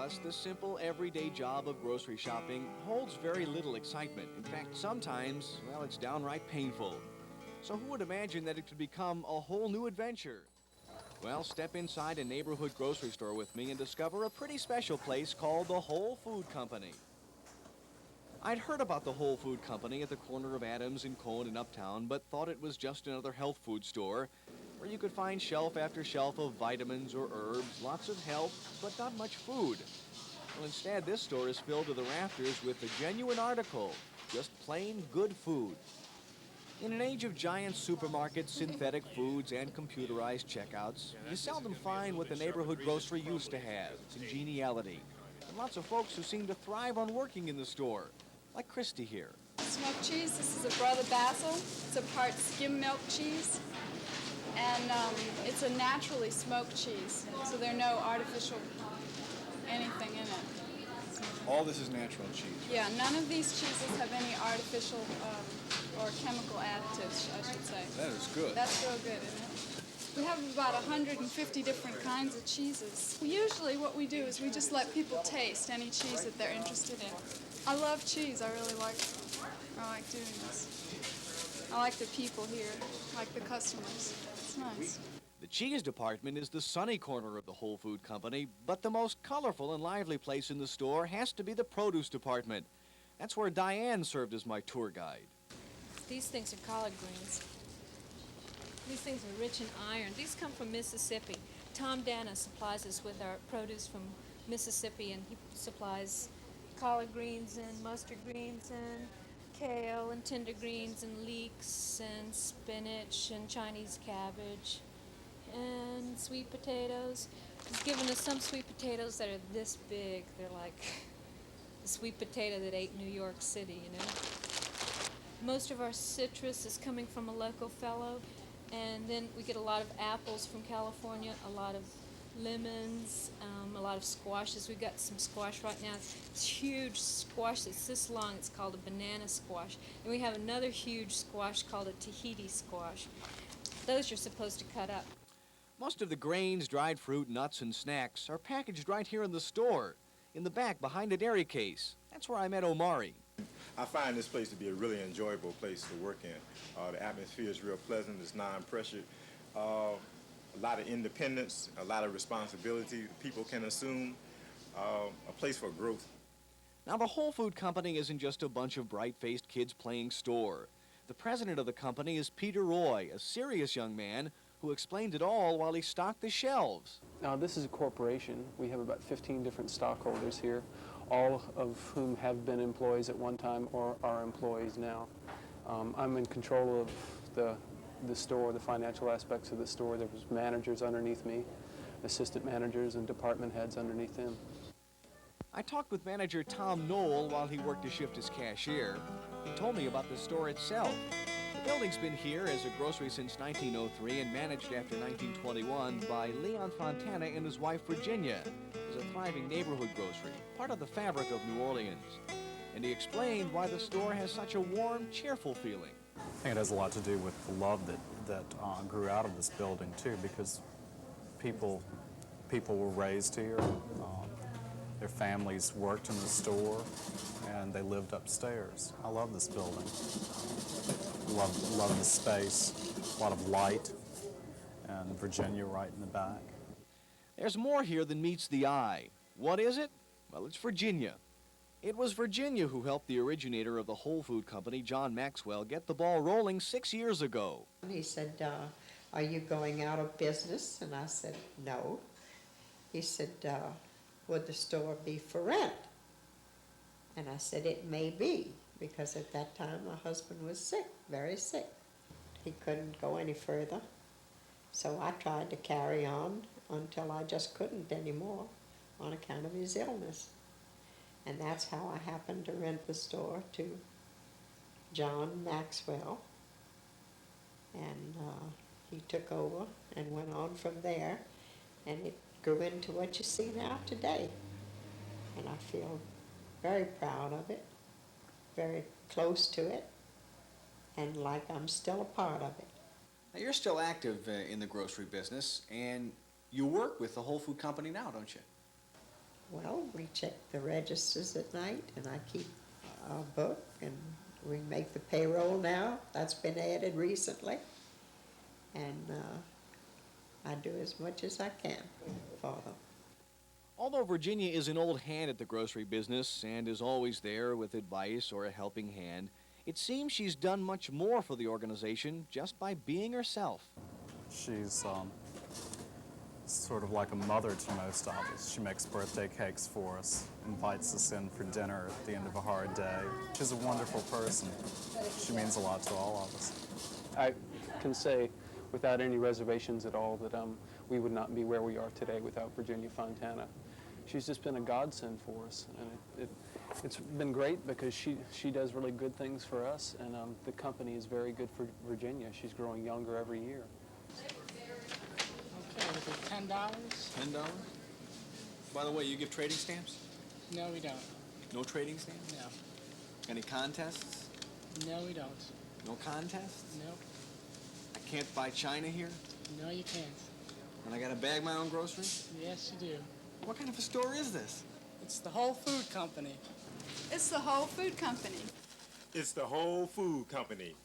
us, the simple, everyday job of grocery shopping holds very little excitement. In fact, sometimes, well, it's downright painful. So who would imagine that it could become a whole new adventure? Well, step inside a neighborhood grocery store with me and discover a pretty special place called the Whole Food Company. I'd heard about the Whole Food Company at the corner of Adams and Cone in Uptown, but thought it was just another health food store where you could find shelf after shelf of vitamins or herbs, lots of health, but not much food. Well, instead, this store is filled to the rafters with the genuine article, just plain good food. In an age of giant supermarkets, synthetic foods, and computerized checkouts, you seldom find what the neighborhood grocery used to have, congeniality, and lots of folks who seem to thrive on working in the store, like Christy here. Smoked cheese, this is a Brother Basil. It's a part skim milk cheese, and it's a naturally smoked cheese, so there are no artificial anything in it. All this is natural cheese? Yeah, none of these cheeses have any artificial or chemical additives, I should say. That is good. That's real good, isn't it? We have about 150 different kinds of cheeses. Usually what we do is we just let people taste any cheese that they're interested in. I love cheese. I really like doing this. I like the people here, like the customers. It's nice. The cheese department is the sunny corner of the Whole Food Company, but the most colorful and lively place in the store has to be the produce department. That's where Diane served as my tour guide. These things are collard greens. These things are rich in iron. These come from Mississippi. Tom Dana supplies us with our produce from Mississippi, and he supplies collard greens and mustard greens and kale and tender greens and leeks and spinach and Chinese cabbage and sweet potatoes. He's given us some sweet potatoes that are this big. They're like the sweet potato that ate New York City, you know. Most of our citrus is coming from a local fellow, and then we get a lot of apples from California, a lot of lemons, a lot of squashes. We've got some squash right now. It's huge squash that's this long. It's called a banana squash. And we have another huge squash called a Tahiti squash. Those you're supposed to cut up. Most of the grains, dried fruit, nuts, and snacks are packaged right here in the store, in the back behind a dairy case. That's where I met Omari. I find this place to be a really enjoyable place to work in. The atmosphere is real pleasant. It's non-pressured. A lot of independence, a lot of responsibility people can assume, a place for growth. Now, the Whole Food Company isn't just a bunch of bright-faced kids playing store. The president of the company is Peter Roy, a serious young man who explained it all while he stocked the shelves. Now, this is a corporation. We have about 15 different stockholders here, all of whom have been employees at one time or are employees now. I'm in control of the store, the financial aspects of the store. There was managers underneath me, assistant managers and department heads underneath them. I talked with manager Tom Knoll while he worked a shift as cashier. He told me about the store itself. The building's been here as a grocery since 1903 and managed after 1921 by Leon Fontana and his wife Virginia as a thriving neighborhood grocery, part of the fabric of New Orleans. And he explained why the store has such a warm, cheerful feeling. I think it has a lot to do with the love that grew out of this building too, because people were raised here, their families worked in the store, and they lived upstairs. I love this building. Love the space, a lot of light, and Virginia right in the back. There's more here than meets the eye. What is it? Well, it's Virginia. It was Virginia who helped the originator of the Whole Food Company, John Maxwell, get the ball rolling 6 years ago. He said, are you going out of business? And I said, no. He said, would the store be for rent? And I said, it may be, because at that time my husband was sick, very sick. He couldn't go any further. So I tried to carry on until I just couldn't anymore on account of his illness. And that's how I happened to rent the store to John Maxwell. And he took over and went on from there. And it grew into what you see now today. And I feel very proud of it, very close to it, and like I'm still a part of it. Now, you're still active in the grocery business, and you work with the Whole Food Company now, don't you? Well, we check the registers at night, and I keep a book, and we make the payroll now. That's been added recently. And I do as much as I can for them. Although Virginia is an old hand at the grocery business and is always there with advice or a helping hand, it seems she's done much more for the organization just by being herself. She's sort of like a mother to most of us. She makes birthday cakes for us, invites us in for dinner at the end of a hard day. She's a wonderful person. She means a lot to all of us. I can say without any reservations at all that we would not be where we are today without Virginia Fontana. She's just been a godsend for us, and it's been great because she does really good things for us, and the company is very good for Virginia. She's growing younger every year. Okay, is it $10? $10? By the way, you give trading stamps? No, we don't. No trading stamps? No. Any contests? No, we don't. No contests? No. I can't buy China here? No, you can't. And I gotta bag my own groceries? Yes, you do. What kind of a store is this? It's the Whole Food Company. It's the Whole Food Company. It's the Whole Food Company.